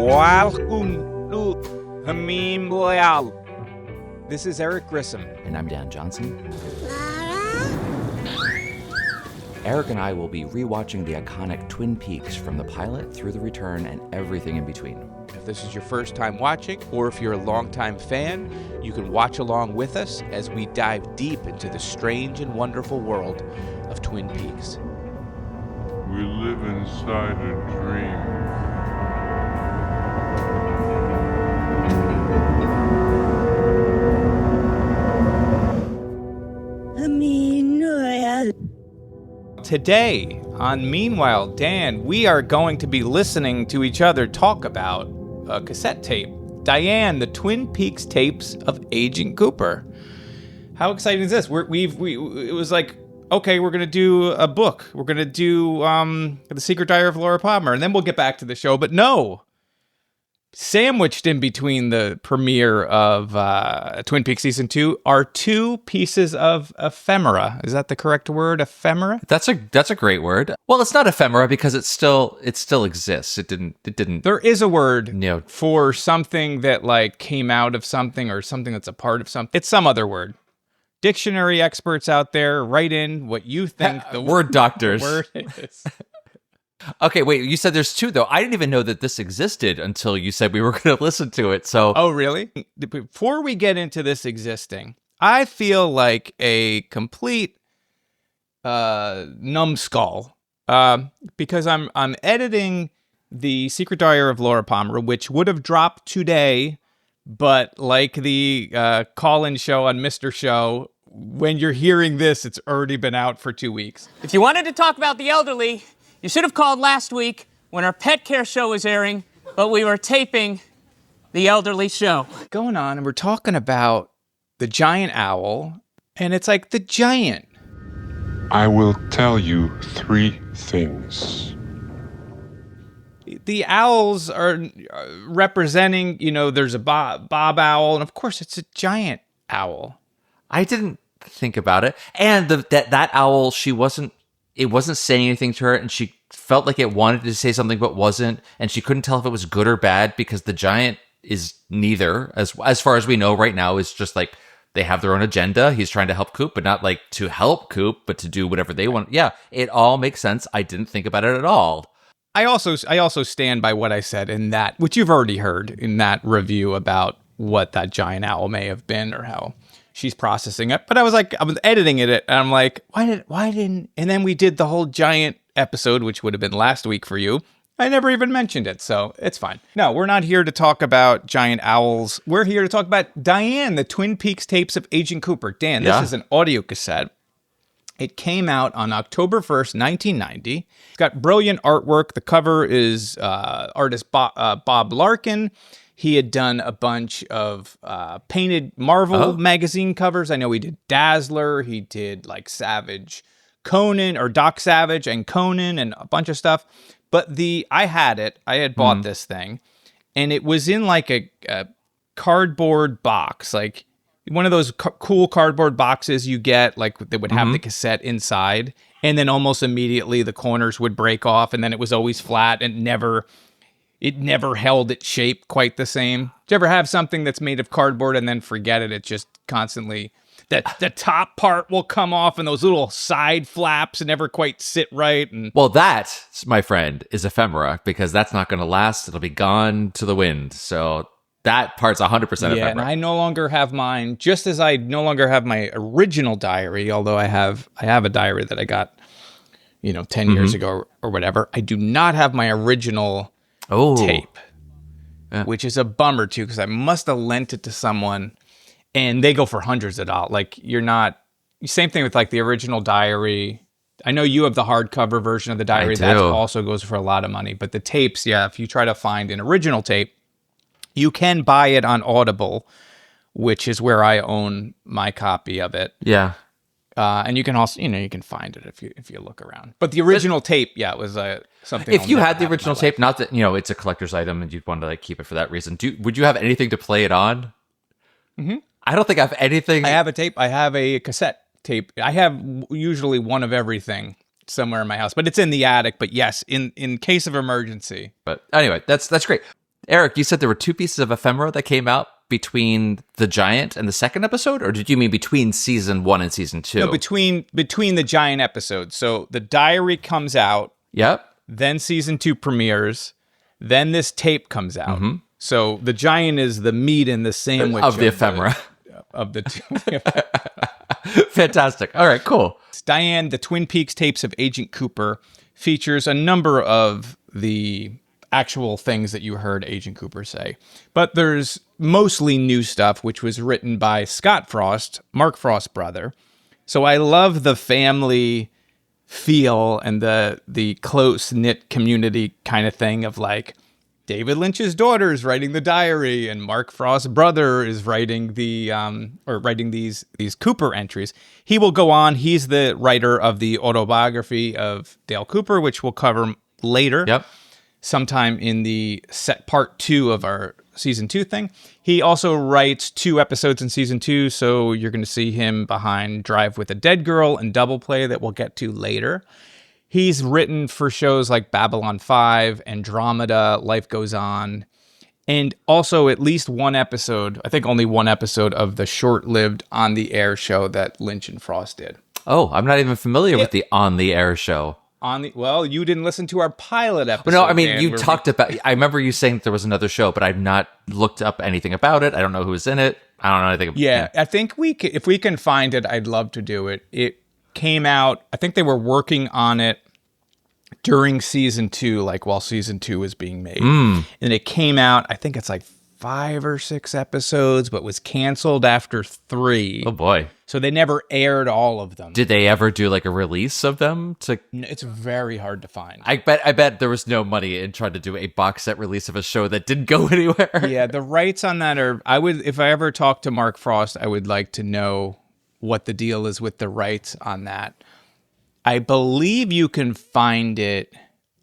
Welcome to Hameen Loyal. This is Eric Grissom. And I'm Dan Johnson. Eric and I will be rewatching the iconic Twin Peaks from the pilot through the return and everything in between. If this is your first time watching, or if you're a longtime fan, you can watch along with us as we dive deep into the strange and wonderful world of Twin Peaks. We live inside a dream. Today on Meanwhile, Dan, we are going to be listening to each other talk about a cassette tape. Diane, the Twin Peaks tapes of Agent Cooper. How exciting is this? It was like, okay, we're going to do a book. We're going to do The Secret Diary of Laura Palmer, and then we'll get back to the show. But no. Sandwiched in between the premiere of Twin Peaks Season 2 are two pieces of ephemera. Is that the correct word, ephemera? That's a great word. Well, it's not ephemera because it still exists. It didn't. There is a word for something that like came out of something or something that's a part of something. It's some other word. Dictionary experts out there, write in what you think the word doctors. Word is. Okay, wait, you said there's two, though. I didn't even know that this existed until you said we were going to listen to it, so... Oh, really? Before we get into this existing, I feel like a complete numbskull because I'm editing The Secret Diary of Laura Palmer, which would have dropped today, but like the call-in show on Mr. Show, when you're hearing this, it's already been out for 2 weeks. If you wanted to talk about the elderly... You should have called last week when our pet care show was airing, but we were taping the elderly show. Going on, and we're talking about the giant owl, and it's like the giant. I will tell you 3 things. The owls are representing, there's a Bob owl, and of course it's a giant owl. I didn't think about it. And that owl, it wasn't saying anything to her, and she felt like it wanted to say something but wasn't, and she couldn't tell if it was good or bad because the giant is neither, as far as we know right now, is just like they have their own agenda. He's trying to help Coop, but not like to help Coop, but to do whatever they want. Yeah, it all makes sense. I didn't think about it at all. I also stand by what I said in that, which you've already heard in that review about what that giant owl may have been or how she's processing it. But I was editing it, and I'm like, why didn't, and then we did the whole giant episode, which would have been last week for you. I never even mentioned it, so it's fine. No, we're not here to talk about giant owls. We're here to talk about Diane, the Twin Peaks tapes of Agent Cooper. Dan, this is an audio cassette. It came out on October 1st, 1990. It's got brilliant artwork. The cover is artist Bob Larkin. He had done a bunch of painted Marvel magazine covers. I know he did Dazzler. He did like Savage Conan or Doc Savage and Conan and a bunch of stuff. But I had bought this thing, and it was in like a cardboard box, like one of those cool cardboard boxes you get, like they would have the cassette inside, and then almost immediately the corners would break off, and then it was always flat and it never held its shape quite the same. Do you ever have something that's made of cardboard and then forget it? It just constantly, the top part will come off and those little side flaps never quite sit right. And well, that, my friend, is ephemera because that's not going to last. It'll be gone to the wind. So that part's 100% ephemera. Yeah, and I no longer have mine, just as I no longer have my original diary, although I have a diary that I got, 10 years ago or whatever. I do not have my original tape, which is a bummer too, because I must have lent it to someone, and they go for hundreds of dollars. Like same thing with like the original diary. I know you have the hardcover version of the diary. That also goes for a lot of money. But the tapes, if you try to find an original tape, you can buy it on Audible, which is where I own my copy of it. Yeah. And you can also, you can find it if you look around. But the original tape, it was something. If you had the original tape, not that it's a collector's item and you'd want to like keep it for that reason. Would you have anything to play it on? Mm-hmm. I don't think I have anything. I have a tape. I have a cassette tape. I have usually one of everything somewhere in my house, but it's in the attic. But yes, in case of emergency. But anyway, that's great. Eric, you said there were 2 pieces of ephemera that came out between The Giant and the second episode, or did you mean between season 1 and season 2? No, between the Giant episodes. So the diary comes out, Yep. then season 2 premieres, then this tape comes out. So the Giant is the meat in the sandwich Of the ephemera. Of the two. Fantastic. All right, cool. Diane, the Twin Peaks tapes of Agent Cooper, features a number of the actual things that you heard Agent Cooper say. But there's mostly new stuff, which was written by Scott Frost, Mark Frost's brother. So I love the family feel and the close-knit community kind of thing of like, David Lynch's daughter is writing the diary, and Mark Frost's brother is writing writing these Cooper entries. He will go on. He's the writer of the autobiography of Dale Cooper, which we'll cover later. Yep. Sometime in the set part 2 of our season 2 thing. He also writes 2 episodes in season 2, so you're going to see him behind Drive with a Dead Girl and Double Play that we'll get to later. He's written for shows like Babylon 5, Andromeda, Life Goes On, and also at least one episode, I think only one episode of the short-lived On the Air show that Lynch and Frost did. Oh, I'm not even familiar with the On the Air show. Well, you didn't listen to our pilot episode. Well, no, I mean, Dan, you talked about, I remember you saying that there was another show, but I've not looked up anything about it. I don't know who was in it. I don't know anything about it. Yeah, I think if we can find it, I'd love to do it. It came out, I think they were working on it during season 2, like while season 2 was being made. And it came out, I think it's like 5 or 6 episodes, but was canceled after 3. Oh boy. So they never aired all of them. Did they ever do like a release of them? It's very hard to find. I bet there was no money in trying to do a box set release of a show that didn't go anywhere. Yeah, the rights on that if I ever talk to Mark Frost, I would like to know what the deal is with the rights on that. I believe you can find it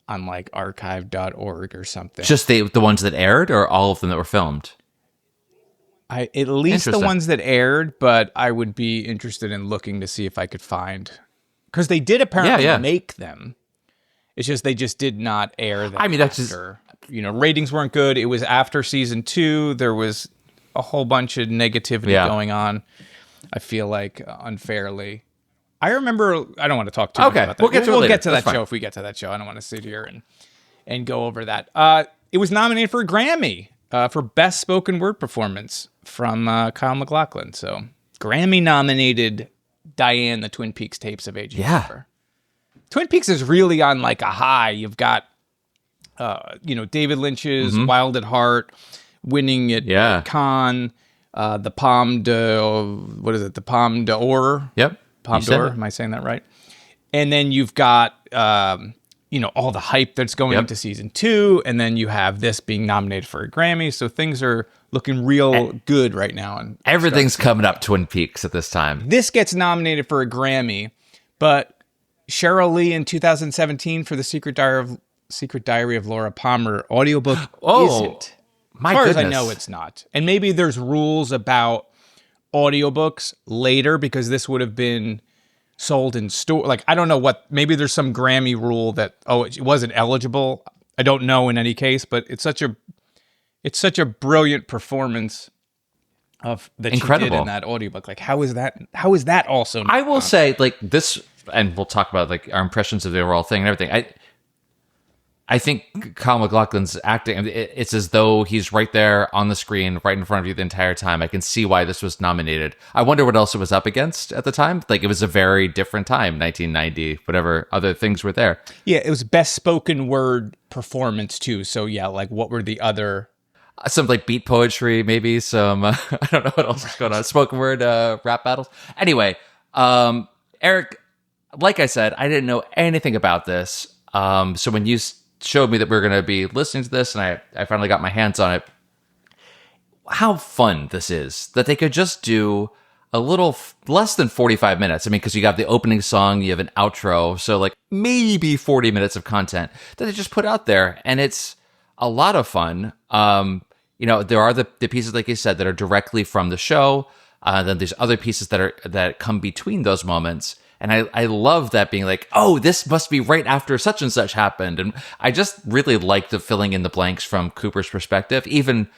on like archive.org or something. Just the ones that aired, or all of them that were filmed? At least the ones that aired, but I would be interested in looking to see if I could find, because they did apparently make them. It's just they just did not air them. I mean, that's after. Ratings weren't good. It was after season 2. There was a whole bunch of negativity going on. I feel like unfairly. I remember. I don't want to talk too much about that. We'll get to that show if we get to that show. I don't want to sit here and go over that. It was nominated for a Grammy for Best Spoken Word Performance from Kyle MacLachlan. So Grammy-nominated Diane, the Twin Peaks tapes of Agent Cooper. Twin Peaks is really on like a high. You've got, David Lynch's Wild at Heart winning at Cannes, the Palme d'Or. Yep. Palme d'Or. Am I saying that right? And then you've got, all the hype that's going into season 2. And then you have this being nominated for a Grammy. So things are looking real good right now. And everything's coming up Twin Peaks at this time. This gets nominated for a Grammy, but Sheryl Lee in 2017 for the Secret Diary of Laura Palmer audiobook isn't. My as far goodness. as I know, it's not. And maybe there's rules about audiobooks later because this would have been sold in store. Like, I don't know maybe there's some Grammy rule that, it wasn't eligible. I don't know in any case, but it's such a brilliant performance that Incredible. she did in that audiobook. Like, how is that also? I will say, like, this, and we'll talk about like our impressions of the overall thing and everything. I think Kyle MacLachlan's acting, it's as though he's right there on the screen, right in front of you the entire time. I can see why this was nominated. I wonder what else it was up against at the time. Like, it was a very different time, 1990, whatever other things were there. Yeah, it was Best Spoken Word Performance, too. So, yeah, like, what were the other... Some, like, beat poetry, maybe. Some, I don't know what else is going on. Spoken word rap battles. Anyway, Eric, like I said, I didn't know anything about this. So when you showed me that we were going to be listening to this, and I finally got my hands on it, how fun this is that they could just do a little less than 45 minutes. I mean, because you got the opening song, you have an outro, so like maybe 40 minutes of content that they just put out there, and it's a lot of fun. There are the pieces, like you said, that are directly from the show. Then there's other pieces that come between those moments. And I love that being like, oh, this must be right after such and such happened. And I just really like the filling in the blanks from Cooper's perspective, even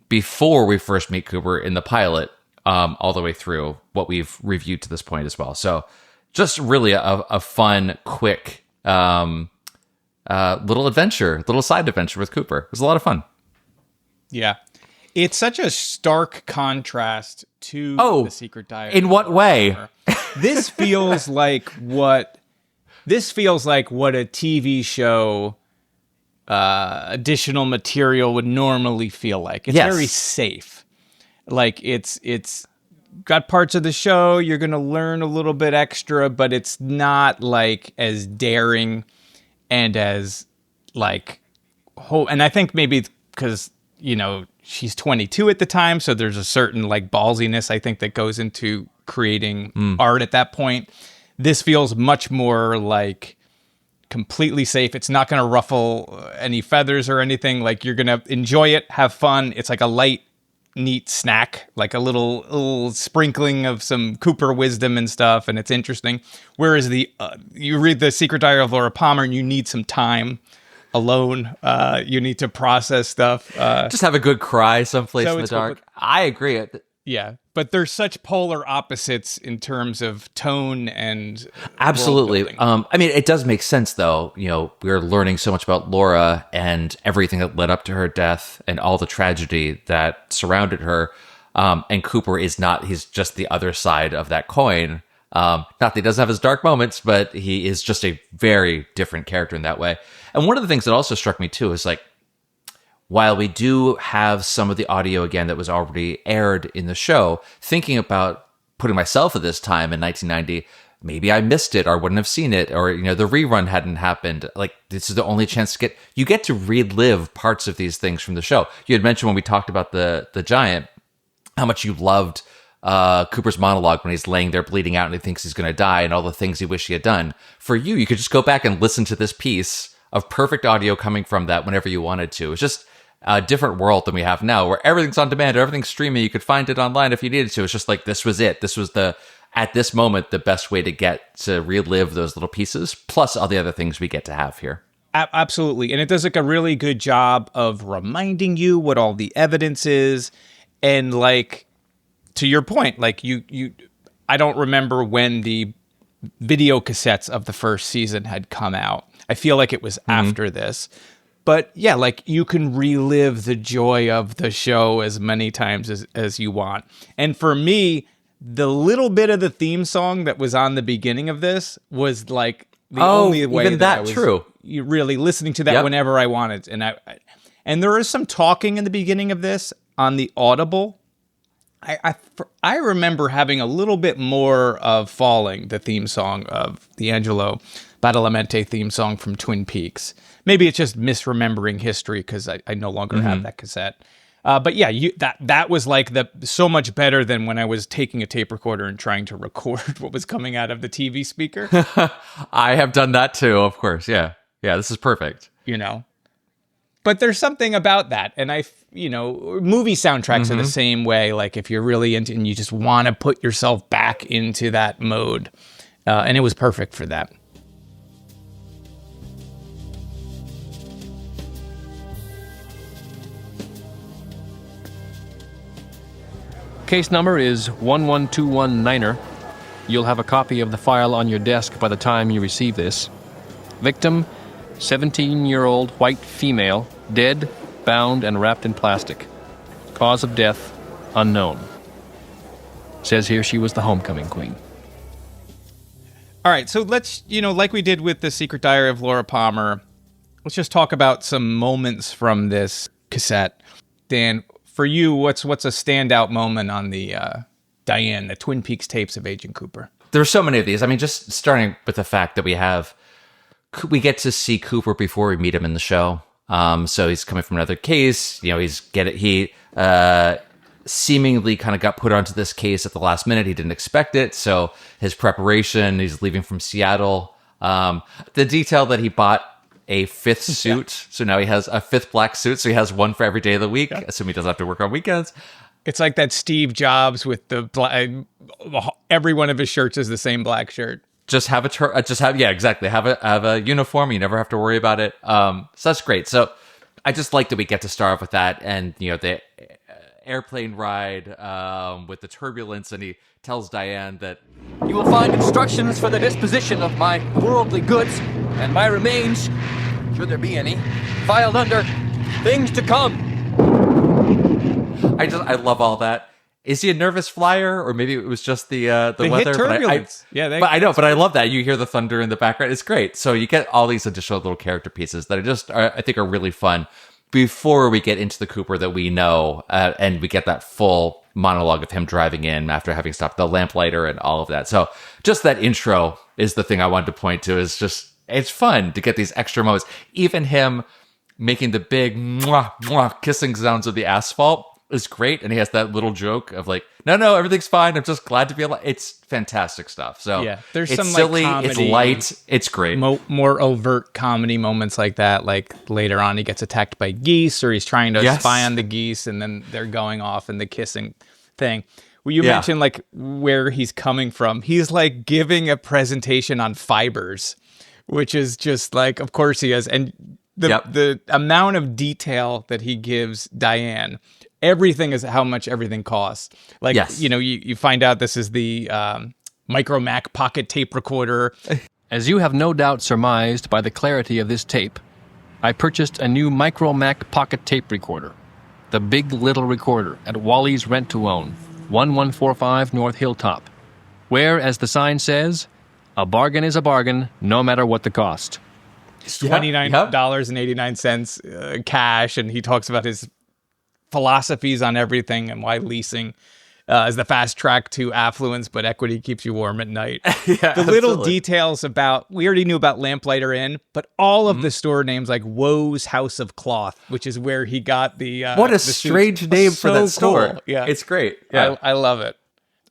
before we first meet Cooper in the pilot, all the way through what we've reviewed to this point as well. So just really a fun, quick little side adventure with Cooper. It was a lot of fun. Yeah. It's such a stark contrast to The Secret Diary. In what way? This feels like what a TV show additional material would normally feel like. It's very safe. Like it's got parts of the show you're going to learn a little bit extra, but it's not like as daring and as like and I think maybe because, you know, she's 22 at the time, so there's a certain like ballsiness I think that goes into creating art at that point. This feels much more like completely safe. It's not going to ruffle any feathers or anything. Like, you're going to enjoy it, have fun. It's like a light, neat snack, like a little sprinkling of some Cooper wisdom and stuff, and it's interesting. Whereas you read The Secret Diary of Laura Palmer and you need some time alone. You need to process stuff. Just have a good cry someplace in the dark. I agree. Yeah, but they're such polar opposites in terms of tone and absolutely. I mean, it does make sense, though. You know, we're learning so much about Laura and everything that led up to her death and all the tragedy that surrounded her. And Cooper is not; he's just the other side of that coin. Not that he doesn't have his dark moments, but he is just a very different character in that way. And one of the things that also struck me too is like, while we do have some of the audio again that was already aired in the show, thinking about putting myself at this time in 1990, maybe I missed it or wouldn't have seen it, or, you know, the rerun hadn't happened. Like, this is the only chance to get to relive parts of these things from the show. You had mentioned when we talked about the giant, how much you loved Cooper's monologue when he's laying there bleeding out and he thinks he's going to die and all the things he wished he had done. For you could just go back and listen to this piece of perfect audio coming from that whenever you wanted to. It's just a different world than we have now, where everything's on demand, everything's streaming. You could find it online if you needed to. It's just like, this was it. This was at this moment, the best way to get to relive those little pieces, plus all the other things we get to have here. Absolutely. And it does like a really good job of reminding you what all the evidence is. And like, to your point, like I don't remember when the video cassettes of the first season had come out. I feel like it was after this. But yeah, like, you can relive the joy of the show as many times as you want. And for me, the little bit of the theme song that was on the beginning of this was like the only way even that I was true. Really listening to that whenever I wanted. And there is some talking in the beginning of this on the Audible. I remember having a little bit more of Falling, the theme song of the Angelo Badalamenti theme song from Twin Peaks. Maybe it's just misremembering history because I no longer have that cassette. But yeah, that was like so much better than when I was taking a tape recorder and trying to record what was coming out of the TV speaker. I have done that too, of course. Yeah, this is perfect. You know, but there's something about that, and movie soundtracks are the same way. Like, if you're really into and you just want to put yourself back into that mode, and it was perfect for that. Case number is 11219er. You'll have a copy of the file on your desk by the time you receive this. Victim, 17-year-old white female, dead, bound, and wrapped in plastic. Cause of death, unknown. Says here she was the homecoming queen. All right, so let's, like we did with The Secret Diary of Laura Palmer, let's just talk about some moments from this cassette. Dan, for you, what's a standout moment on the Diane, the Twin Peaks tapes of Agent Cooper? There are so many of these. I mean, just starting with the fact that we get to see Cooper before we meet him in the show. So he's coming from another case. He seemingly kind of got put onto this case at the last minute. He didn't expect it. So his preparation, he's leaving from Seattle. The detail that he bought a fifth suit. So now he has a fifth black suit. So he has one for every day of the week. Assuming he doesn't have to work on weekends. It's like that Steve Jobs with the every one of his shirts is the same black shirt. Just have exactly. Have a uniform. You never have to worry about it. So that's great. So I just like that we get to start off with that, and the airplane ride with the turbulence, and he tells Diane that You will find instructions for the disposition of my worldly goods and my remains, should there be any, filed under things to come. I love all that. Is he a nervous flyer, or maybe it was just the weather? Hit turbulence. But I know. But I love that you hear the thunder in the background. It's great. So you get all these additional little character pieces that I think are really fun. Before we get into the Cooper that we know, and we get that full monologue of him driving in after having stopped the lamplighter and all of that. So just that intro is the thing I wanted to point to. It's fun to get these extra moments. Even him making the big mwah, mwah, kissing sounds of the asphalt is great, and he has that little joke of like, no, everything's fine. I'm just glad to be alive. It's fantastic stuff. So yeah, there's it's some silly, like, it's comedy, light, it's great. More overt comedy moments like that. Like later on, he gets attacked by geese, or he's trying to spy on the geese, and then they're going off in the kissing thing. Well, you mentioned like where he's coming from. He's like giving a presentation on fibers, which is just like, of course he is, and the amount of detail that he gives Diane. Everything is how much everything costs. Like, you find out this is the Micro Mac pocket tape recorder. As you have no doubt surmised by the clarity of this tape, I purchased a new Micro Mac pocket tape recorder. The Big Little Recorder at Wally's Rent to Own, 1145 North Hilltop, where, as the sign says, a bargain is a bargain, no matter what the cost. It's $29.89 cash, and he talks about his philosophies on everything and why leasing is the fast track to affluence, but equity keeps you warm at night. The little details about, we already knew about Lamplighter Inn, but all of the store names like Woe's House of Cloth, which is where he got the what a strange name for that store. Cool. Yeah, it's great. Yeah, I love it.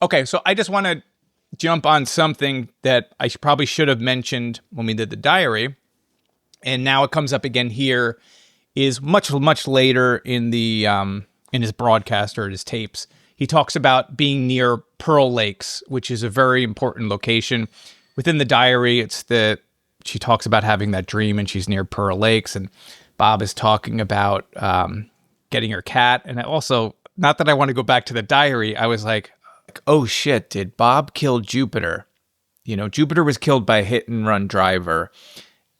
Okay, so I just want to jump on something that I probably should have mentioned when we did the diary, and now it comes up again here. Is much later in the in his broadcast or his tapes. He talks about being near Pearl Lakes, which is a very important location within the diary. She talks about having that dream, and she's near Pearl Lakes, and Bob is talking about getting her cat. And I also, not that I want to go back to the diary, I was like, oh shit, did Bob kill Jupiter? Jupiter was killed by a hit and run driver.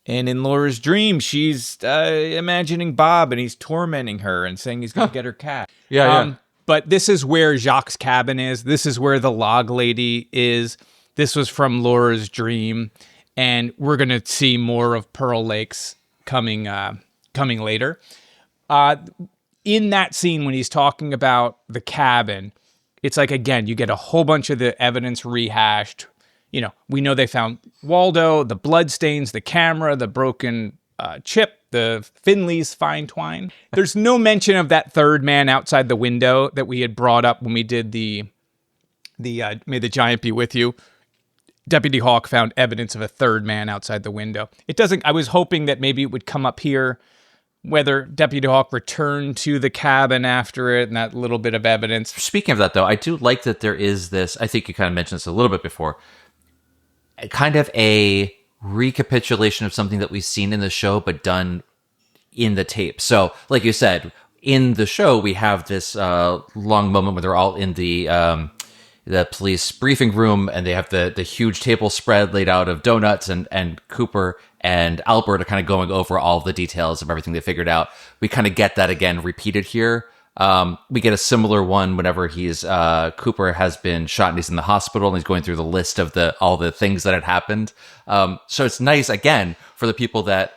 And in Laura's dream, she's imagining Bob, and he's tormenting her and saying he's going to get her cat. But this is where Jacques' cabin is. This is where the log lady is. This was from Laura's dream. And we're going to see more of Pearl Lakes coming later. In that scene, when he's talking about the cabin, it's like, again, you get a whole bunch of the evidence rehashed. We know they found Waldo, the bloodstains, the camera, the broken chip, the Finley's fine twine. There's no mention of that third man outside the window that we had brought up when we did the May the Giant Be With You. Deputy Hawk found evidence of a third man outside the window. It doesn't. I was hoping that maybe it would come up here, whether Deputy Hawk returned to the cabin after it and that little bit of evidence. Speaking of that, though, I do like that there is this, I think you kind of mentioned this a little bit before, kind of a recapitulation of something that we've seen in the show but done in the tape. So, like you said, in the show we have this long moment where they're all in the police briefing room, and they have the huge table spread laid out of donuts, and Cooper and Albert are kind of going over all the details of everything they figured out. We kind of get that again repeated here. We get a similar one whenever Cooper has been shot and he's in the hospital, and he's going through the list of all the things that had happened. So it's nice, again, for the people that,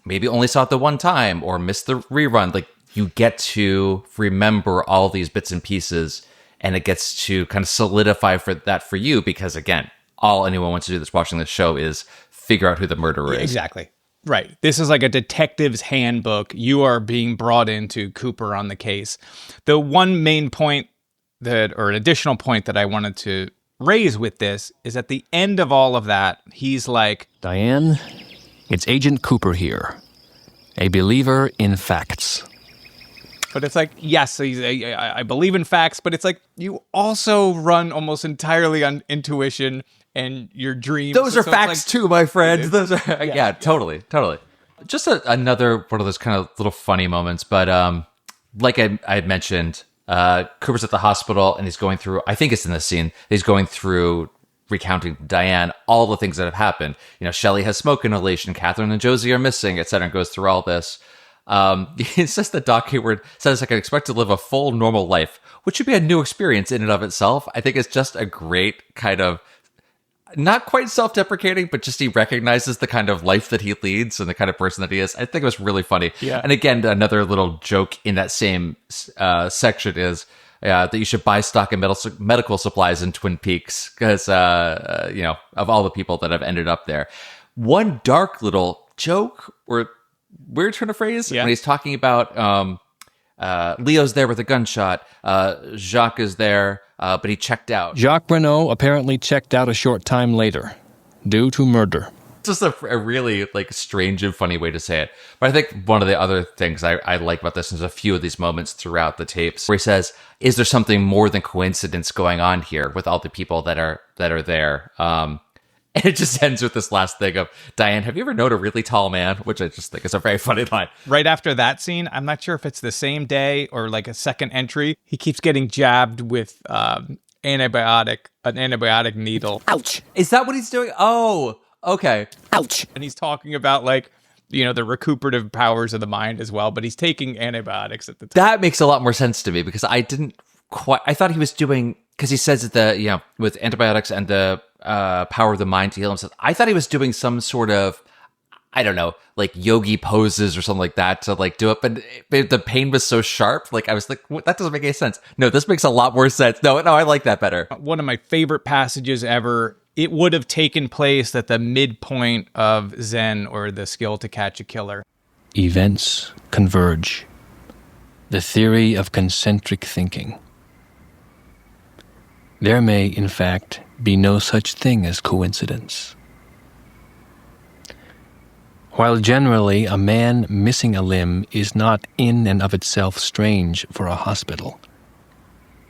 maybe only saw it the one time or missed the rerun. Like, you get to remember all these bits and pieces, and it gets to kind of solidify for you, because, again, all anyone wants to do that's watching this show is figure out who the murderer is. Exactly. Right. This is like a detective's handbook. You are being brought into Cooper on the case. The one main point or an additional point that I wanted to raise with this is at the end of all of that, he's like, Diane, it's Agent Cooper here, a believer in facts. But it's like, yes, I believe in facts, but it's like you also run almost entirely on intuition and your dreams. Those are So it's facts like, too, my friend. Those are yeah, totally. Just another one of those kind of little funny moments, but like I had mentioned, Cooper's at the hospital and he's going through. I think it's in this scene. He's going through recounting to Diane all the things that have happened. Shelley has smoke inhalation. Catherine and Josie are missing, etc. And goes through all this. It says the Doc Hayward says I can expect to live a full normal life, which should be a new experience in and of itself. I think it's just a great kind of not quite self-deprecating, but just he recognizes the kind of life that he leads and the kind of person that he is. I think it was really funny. Yeah. And again, another little joke in that same section is that you should buy stock in medical supplies in Twin Peaks because, of all the people that have ended up there. One dark little joke or weird turn of phrase when he's talking about Leo's there with a gunshot. Jacques is there, but he checked out. Jacques Renault apparently checked out a short time later, due to murder. Just a really strange and funny way to say it. But I think one of the other things I like about this is a few of these moments throughout the tapes where he says, "Is there something more than coincidence going on here with all the people that are there?" And it just ends with this last thing of, Diane, have you ever known a really tall man? Which I just think is a very funny line. Right after that scene, I'm not sure if it's the same day or like a second entry. He keeps getting jabbed with an antibiotic needle. Ouch. Is that what he's doing? Oh, okay. Ouch. And he's talking about the recuperative powers of the mind as well, but he's taking antibiotics at the time. That makes a lot more sense to me because I thought he was doing, because he says that with antibiotics and the power of the mind to heal himself. I thought he was doing some sort of, I don't know, yogi poses or something like that to do it. But the pain was so sharp. I was like, that doesn't make any sense. No, this makes a lot more sense. No, I like that better. One of my favorite passages ever. It would have taken place at the midpoint of Zen, or the skill to catch a killer. Events converge. The theory of concentric thinking. There may, in fact, be no such thing as coincidence. While generally a man missing a limb is not in and of itself strange for a hospital,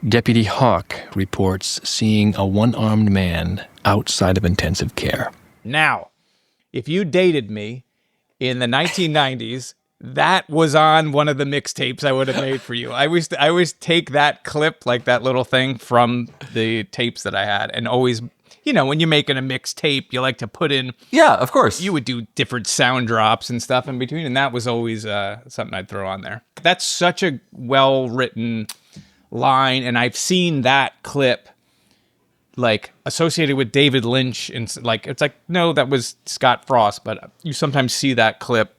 Deputy Hawk reports seeing a one-armed man outside of intensive care. Now, if you dated me in the 1990s, that was on one of the mixtapes I would have made for you. I always take that clip, that little thing from the tapes that I had, and always, when you're making a mixtape, you like to put in. Yeah, of course. You would do different sound drops and stuff in between, and that was always something I'd throw on there. That's such a well-written line, and I've seen that clip associated with David Lynch, and it's no, that was Scott Frost, but you sometimes see that clip.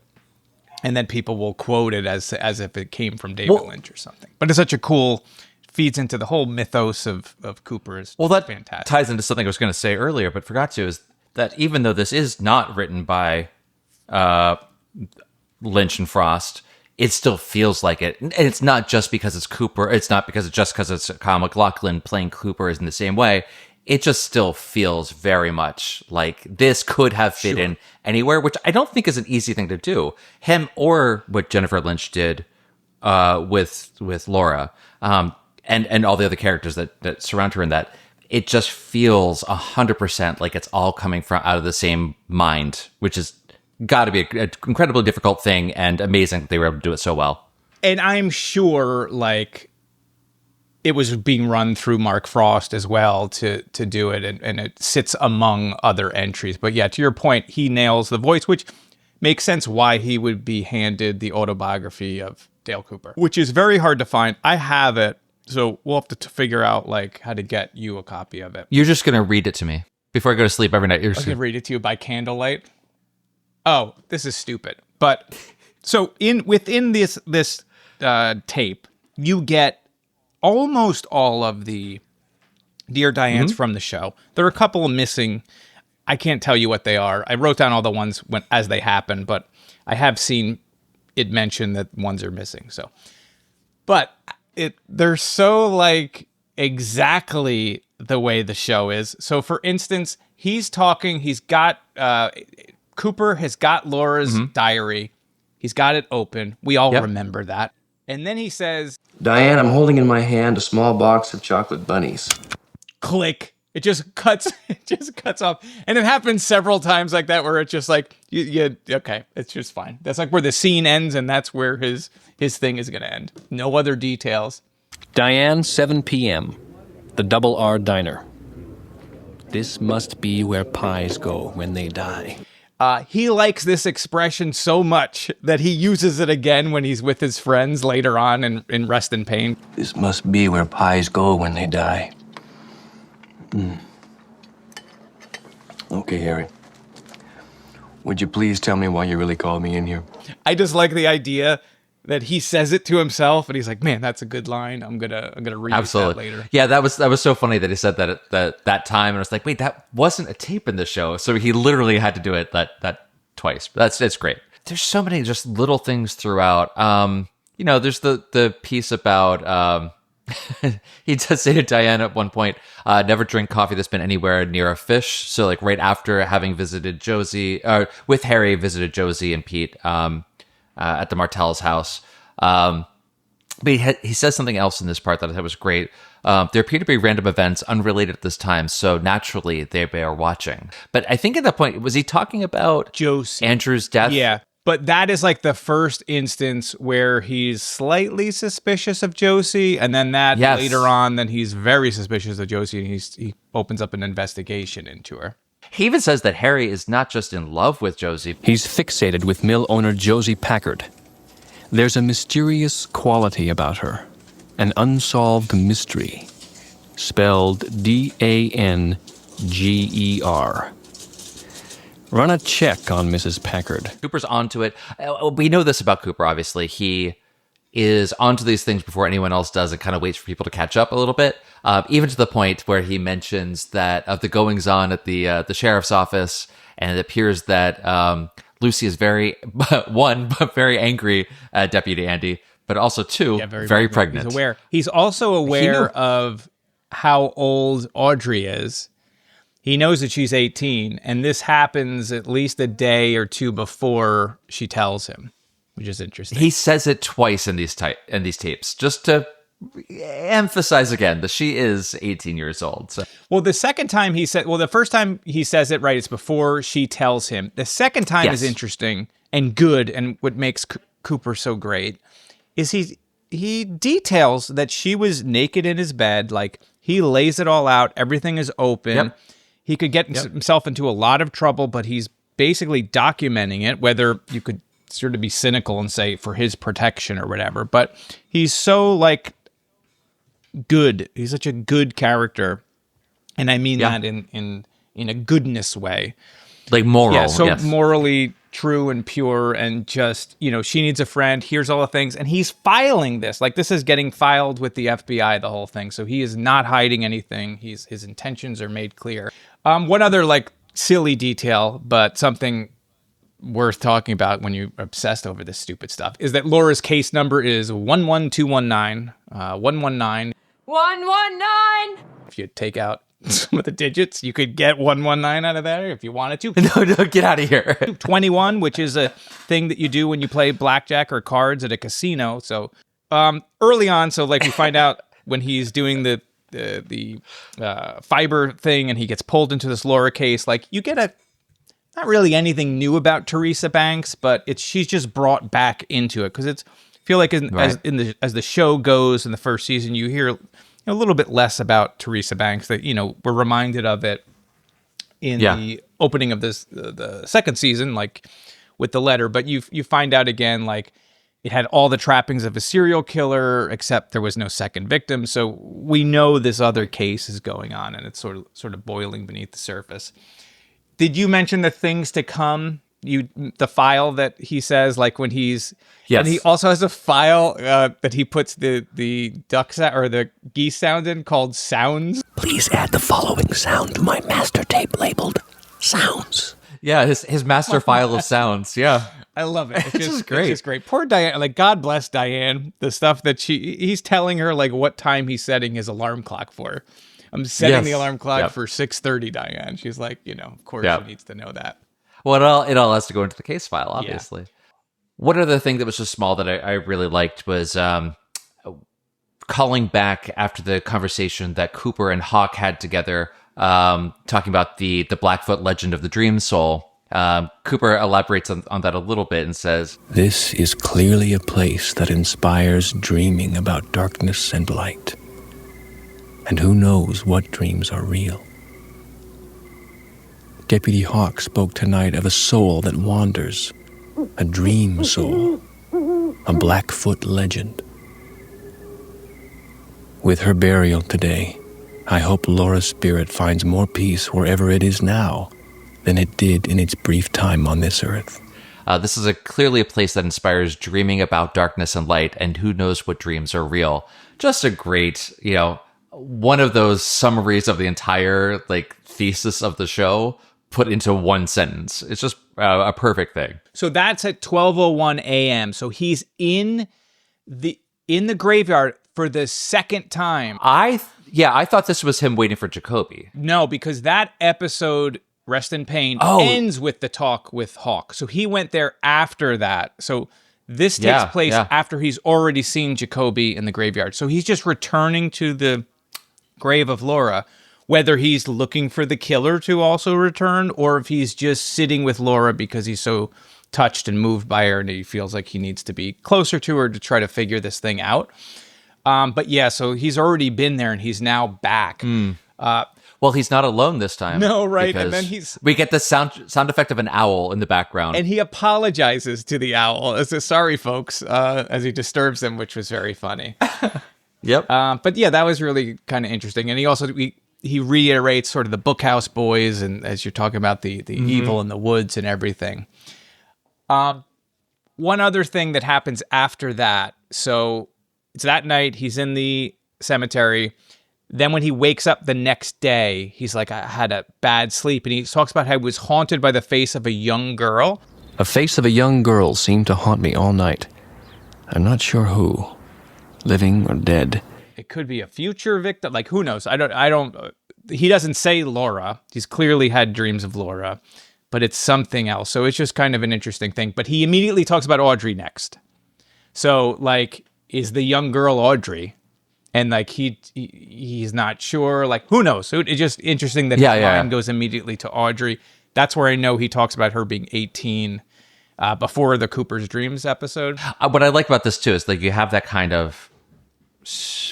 And then people will quote it as if it came from David Lynch or something. But it's such a cool, feeds into the whole mythos of Cooper. Is that fantastic. Ties into something I was going to say earlier, but forgot to, is that even though this is not written by Lynch and Frost, it still feels like it. And it's not just because it's Cooper. It's not because it's Kyle MacLachlan playing Cooper is in the same way. It just still feels very much like this could have fit in anywhere, which I don't think is an easy thing to do. Him or what Jennifer Lynch did with Laura and all the other characters that surround her in that. It just feels 100% like it's all coming from out of the same mind, which has got to be an incredibly difficult thing and amazing that they were able to do it so well. And I'm sure it was being run through Mark Frost as well to do it, and it sits among other entries. But yeah, to your point, he nails the voice, which makes sense why he would be handed the autobiography of Dale Cooper, which is very hard to find. I have it, so we'll have to figure out how to get you a copy of it. You're just going to read it to me before I go to sleep every night. I'm going to read it to you by candlelight. Oh, this is stupid. But so within this tape, you get almost all of the Dear Dianes from the show. There are a couple missing. I can't tell you what they are. I wrote down all the ones as they happen, but I have seen it mentioned that ones are missing. So, but they're so exactly the way the show is. So, for instance, he's talking. He's got Cooper has got Laura's diary. He's got it open. We all remember that. And then he says, Diane, I'm holding in my hand a small box of chocolate bunnies. click. It just cuts. It just cuts off, and it happens several times like that, where it's just like, okay, it's just fine. That's like where the scene ends, and that's where his thing is going to end. No other details. Diane, 7 p.m. The Double R Diner. This must be where pies go when they die. He likes this expression so much that he uses it again when he's with his friends later on in Rest in Pain. This must be where pies go when they die. Okay, Harry. Would you please tell me why you really called me in here? I just like the idea that he says it to himself, and he's like, "Man, that's a good line. I'm gonna reuse that later." Yeah, that was so funny that he said that at that time, and I was like, wait, that wasn't a tape in the show, so he literally had to do it that twice. It's great. There's so many just little things throughout. There's the piece about. He does say to Diane at one point, never drink coffee that's been anywhere near a fish. So like right after having visited Josie, with Harry, visited Josie and Pete at the Martell's house. But he says something else in this part that I thought was great. There appear to be random events unrelated at this time, so naturally they are watching. But I think at that point, was he talking about Josie. Andrew's death? Yeah. But that is like the first instance where he's slightly suspicious of Josie, and then later on, then he's very suspicious of Josie, and he opens up an investigation into her. He even says that Harry is not just in love with Josie. He's fixated with mill owner Josie Packard. There's a mysterious quality about her, an unsolved mystery, spelled Danger. Run a check on Mrs. Packard. Cooper's onto it. We know this about Cooper, obviously. He is onto these things before anyone else does and kind of waits for people to catch up a little bit. Even to the point where he mentions that of the goings on at the sheriff's office, and it appears that Lucy is very angry at Deputy Andy, but also very pregnant. He's aware. He's also aware of how old Audrey is. He knows that she's 18, and this happens at least a day or two before she tells him, which is interesting. He says it twice in these tapes, just to emphasize again that she is 18 years old. So. Well, the first time he says it, right, it's before she tells him. The second time is interesting and good, and what makes Cooper so great is he details that she was naked in his bed, like he lays it all out, everything is open. Yep. He could get himself into a lot of trouble, but he's basically documenting it, whether you could sort of be cynical and say for his protection or whatever. But he's so like good. He's such a good character. And I mean that in a goodness way. Like moral. Yeah, so morally true and pure, and just, she needs a friend. Here's all the things. And he's filing this. Like, this is getting filed with the FBI, the whole thing. So he is not hiding anything. His intentions are made clear. One other, like, silly detail, but something worth talking about when you're obsessed over this stupid stuff, is that Laura's case number is 11219. 119. 119! If you take out some of the digits, you could get 119 out of there if you wanted to. No, get out of here. 21, which is a thing that you do when you play blackjack or cards at a casino. So early on, so like we find out when he's doing the fiber thing and he gets pulled into this Laura case, like you get not really anything new about Teresa Banks, but she's just brought back into it because I feel like as the show goes in the first season, you hear a little bit less about Teresa Banks. That we're reminded of it in the opening of the second season, like with the letter. But you find out again, like it had all the trappings of a serial killer, except there was no second victim. So we know this other case is going on, and it's sort of boiling beneath the surface. Did you mention the things to come? The file that he says, like when he's and he also has a file that he puts the duck or the geese sound in called sounds. Please add the following sound to my master tape labeled sounds. Yeah, his master file of sounds. Yeah, I love it. It's just great. It's just great. Poor Diane. Like, God bless Diane. The stuff that he's telling her, like what time he's setting his alarm clock for. I'm setting the alarm clock for 6:30, Diane. She's like, of course she needs to know that. Well, it all has to go into the case file, obviously. One other thing that was just small that I really liked was calling back after the conversation that Cooper and Hawk had together, talking about the Blackfoot legend of the Dream Soul. Cooper elaborates on that a little bit and says, This is clearly a place that inspires dreaming about darkness and light. And who knows what dreams are real? Deputy Hawk spoke tonight of a soul that wanders, a dream soul, a Blackfoot legend. With her burial today, I hope Laura's spirit finds more peace wherever it is now than it did in its brief time on this earth. this is clearly a place that inspires dreaming about darkness and light, and who knows what dreams are real. Just a great, one of those summaries of the entire thesis of the show put into one sentence. It's just a perfect thing. So that's at 12:01 a.m. So he's in the graveyard for the second time. I thought this was him waiting for Jacoby. No, because that episode, Rest in Pain, ends with the talk with Hawk. So he went there after that. So this takes place after he's already seen Jacoby in the graveyard. So he's just returning to the grave of Laura, whether he's looking for the killer to also return or if he's just sitting with Laura because he's so touched and moved by her and he feels like he needs to be closer to her to try to figure this thing out. But yeah, so he's already been there and he's now back. Well, he's not alone this time. No, right. And then we get the sound effect of an owl in the background. And he apologizes to the owl as a sorry, folks, as he disturbs them, which was very funny. Yep. But yeah, that was really kind of interesting. And he also, he reiterates sort of the Bookhouse Boys and as you're talking about the evil in the woods and everything. One other thing that happens after that. So it's that night, he's in the cemetery. Then when he wakes up the next day, he's like, I had a bad sleep. And he talks about how he was haunted by the face of a young girl. A face of a young girl seemed to haunt me all night. I'm not sure who, living or dead. It could be a future victim. Like, who knows? He doesn't say Laura. He's clearly had dreams of Laura, but it's something else. So it's just kind of an interesting thing. But he immediately talks about Audrey next. So is the young girl Audrey? And he's not sure. Who knows? So it's just interesting that his mind goes immediately to Audrey. That's where I know he talks about her being 18 before the Cooper's Dreams episode. What I like about this too is you have that kind of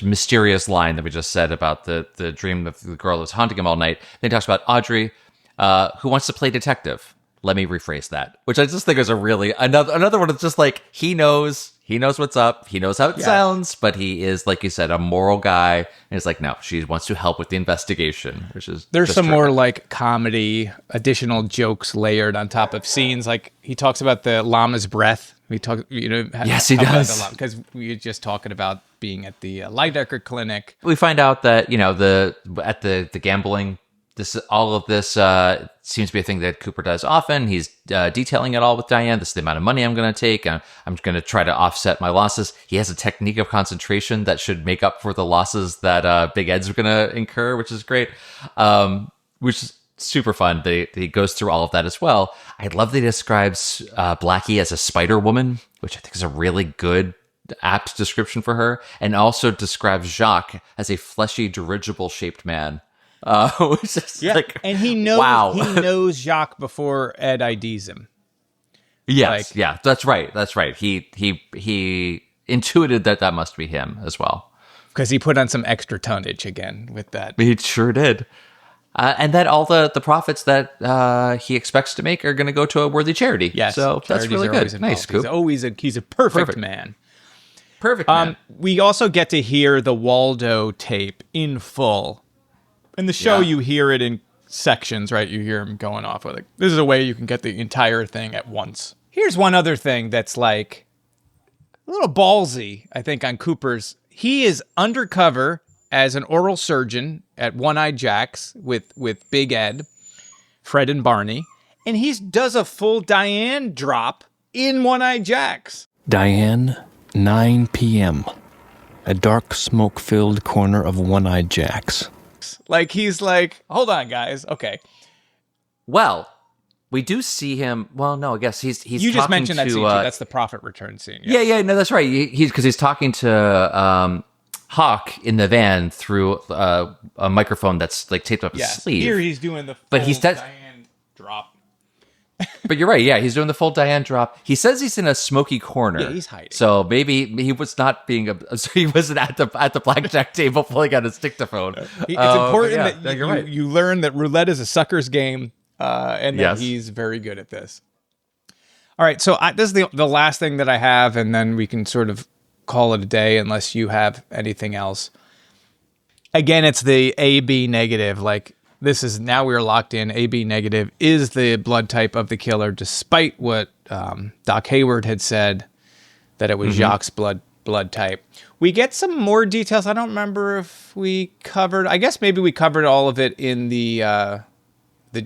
mysterious line that we just said about the dream of the girl that's haunting him all night. Then he talks about Audrey, who wants to play detective. Let me rephrase that, which I just think is a really another one. It's just he knows what's up. He knows how it sounds, but he is, like you said, a moral guy. And it's no, she wants to help with the investigation, which is there's some terrific. more comedy, additional jokes layered on top of scenes. He talks about the llama's breath. We talk, yes, he does, because we were just talking about being at the Lydecker clinic. We find out that at the gambling. All of this seems to be a thing that Cooper does often. He's detailing it all with Diane. This is the amount of money I'm going to take. I'm going to try to offset my losses. He has a technique of concentration that should make up for the losses that Big Ed's going to incur, which is great, which is super fun. He goes through all of that as well. I love that he describes Blackie as a spider woman, which I think is a really good, apt description for her, and also describes Jacques as a fleshy, dirigible-shaped man. Which is and he knows wow. He knows Jacques before Ed IDs him. Yes, that's right. He intuited that must be him as well because he put on some extra tonnage again with that. He sure did, and that all the profits that he expects to make are going to go to a worthy charity. Yes, so that's really good. Nice, Coop. He's a perfect man. Perfect man. We also get to hear the Waldo tape in full. In the show, you hear it in sections, right? You hear him going off with it. This is a way you can get the entire thing at once. Here's one other thing that's a little ballsy, I think, on Cooper's. He is undercover as an oral surgeon at One-Eyed Jack's with Big Ed, Fred, and Barney. And he does a full Diane drop in One-Eyed Jack's. Diane, 9 p.m. A dark, smoke-filled corner of One-Eyed Jack's. He's hold on, guys. Okay. Well, We do see him. Well, no, I guess he's. You just talking mentioned that to, scene too. That's the prophet return scene. Yeah, no, that's right. He's because he's talking to Hawk in the van through a microphone that's like taped up his sleeve. Here he's doing the full But he's Diane drop. But you're right. Yeah, he's doing the full Diane drop. He says he's in a smoky corner. Yeah, he's hiding. So maybe he was not being. So he wasn't at the blackjack table pulling out his dictaphone. It's important that you're right. you learn that roulette is a sucker's game, and that Yes. he's very good at this. All right, so this is the last thing that I have, and then we can sort of call it a day unless you have anything else. Again, it's the AB negative. Like, this is now we're locked in. AB negative is the blood type of the killer, despite what Doc Hayward had said that it was Jacques' blood type. We get some more details. I don't remember if we covered. I guess maybe we covered all of it in the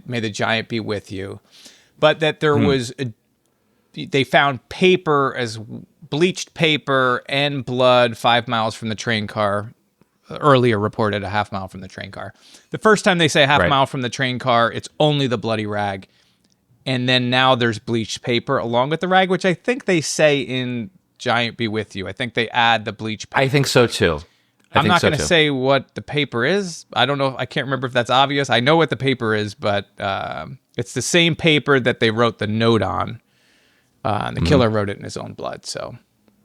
May the Giant Be With You, but that there was they found paper as bleached paper and blood 5 miles from the train car. Earlier reported a half mile from the train car. The first time they say half mile from the train car, it's only the bloody rag. And then now there's bleached paper along with the rag, which I think they say in Giant Be With You. I think they add the bleached paper. I think so too. I'm not going to say what the paper is. I don't know. I can't remember if that's obvious. I know what the paper is, but it's the same paper that they wrote the note on. And the killer wrote it in his own blood. So,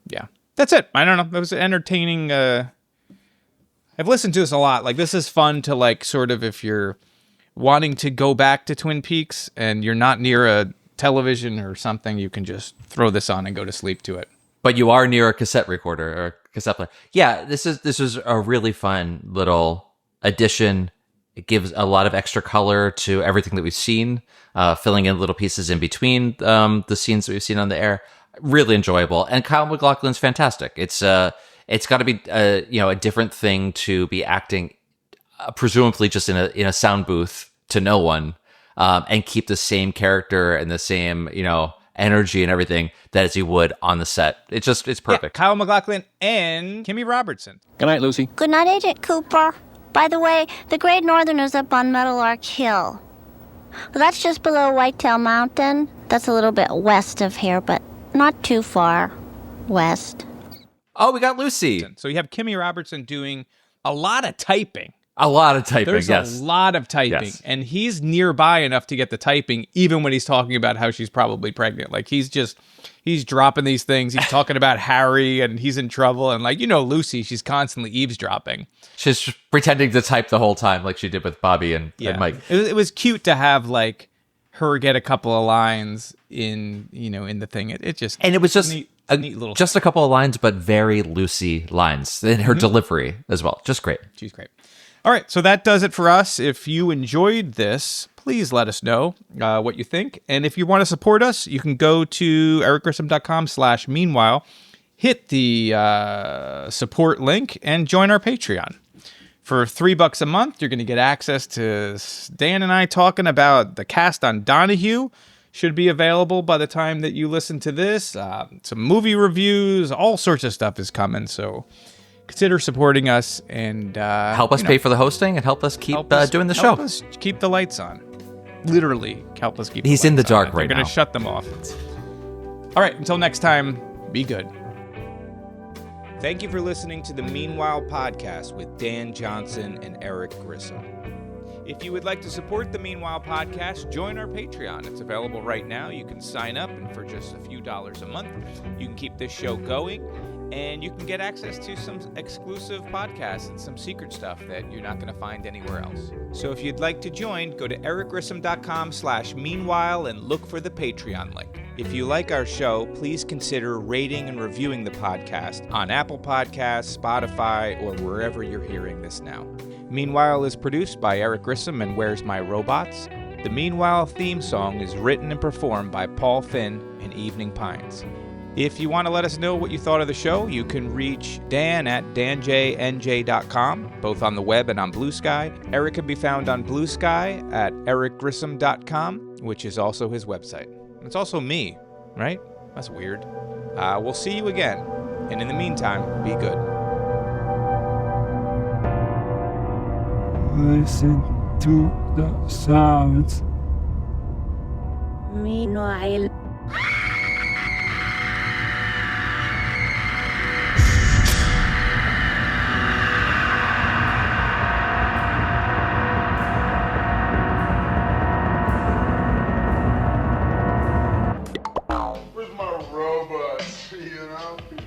yeah. That's it. I don't know. It was entertaining. I've listened to this a lot. Like, this is fun to, like, sort of, if you're wanting to go back to Twin Peaks and you're not near a television or something, you can just throw this on and go to sleep to it. But you are near a cassette recorder or a cassette player. Yeah, this is a really fun little addition. It gives a lot of extra color to everything that we've seen, filling in little pieces in between the scenes that we've seen on the air. Really enjoyable. And Kyle MacLachlan's fantastic. It's got to be a different thing to be acting, presumably just in a sound booth to no one, and keep the same character and the same energy and everything that as he would on the set. It's perfect. Yeah, Kyle MacLachlan and Kimmy Robertson. Good night, Lucy. Good night, Agent Cooper. By the way, the Great Northern is up on Metal Arch Hill. Well, that's just below Whitetail Mountain. That's a little bit west of here, but not too far west. Oh, we got Lucy. So you have Kimmy Robertson doing a lot of typing. A lot of typing, There's yes. a lot of typing. Yes. And he's nearby enough to get the typing, even when he's talking about how she's probably pregnant. Like, he's dropping these things. He's talking about Harry and he's in trouble. And, like, Lucy, she's constantly eavesdropping. She's pretending to type the whole time like she did with Bobby and Mike. It was cute to have, like, her get a couple of lines in the thing. It just... And it was just... neat little just a couple of lines, but very Lucy lines in her delivery as well. Just great. She's great. All right, so that does it for us. If you enjoyed this, please let us know what you think. And if you want to support us, you can go to ericgrissom.com/meanwhile, hit the support link, and join our Patreon. For $3 a month, you're going to get access to Dan and I talking about the cast on Donahue. Should be available by the time that you listen to this. Some movie reviews, all sorts of stuff is coming. So consider supporting us and help us pay for the hosting and help us keep doing the show. Help us keep the lights on. Literally, help us keep. He's the in the lights dark on. right They're now. going to shut them off. All right, until next time, be good. Thank you for listening to the Meanwhile podcast with Dan Johnson and Eric Grissom. If you would like to support the Meanwhile podcast, join our Patreon. It's available right now. You can sign up, and for just a few dollars a month, you can keep this show going, and you can get access to some exclusive podcasts and some secret stuff that you're not going to find anywhere else. So if you'd like to join, go to ericgrissom.com/meanwhile and look for the Patreon link. If you like our show, please consider rating and reviewing the podcast on Apple Podcasts, Spotify, or wherever you're hearing this now. Meanwhile is produced by Eric Grissom and Where's My Robots? The Meanwhile theme song is written and performed by Paul Finn and Evening Pines. If you want to let us know what you thought of the show, you can reach Dan at danjnj.com, both on the web and on Blue Sky. Eric can be found on Blue Sky at ericgrissom.com, which is also his website. It's also me, right? That's weird. We'll see you again. And in the meantime, be good. Listen to the sounds. Meanwhile. Where's my robots, you know?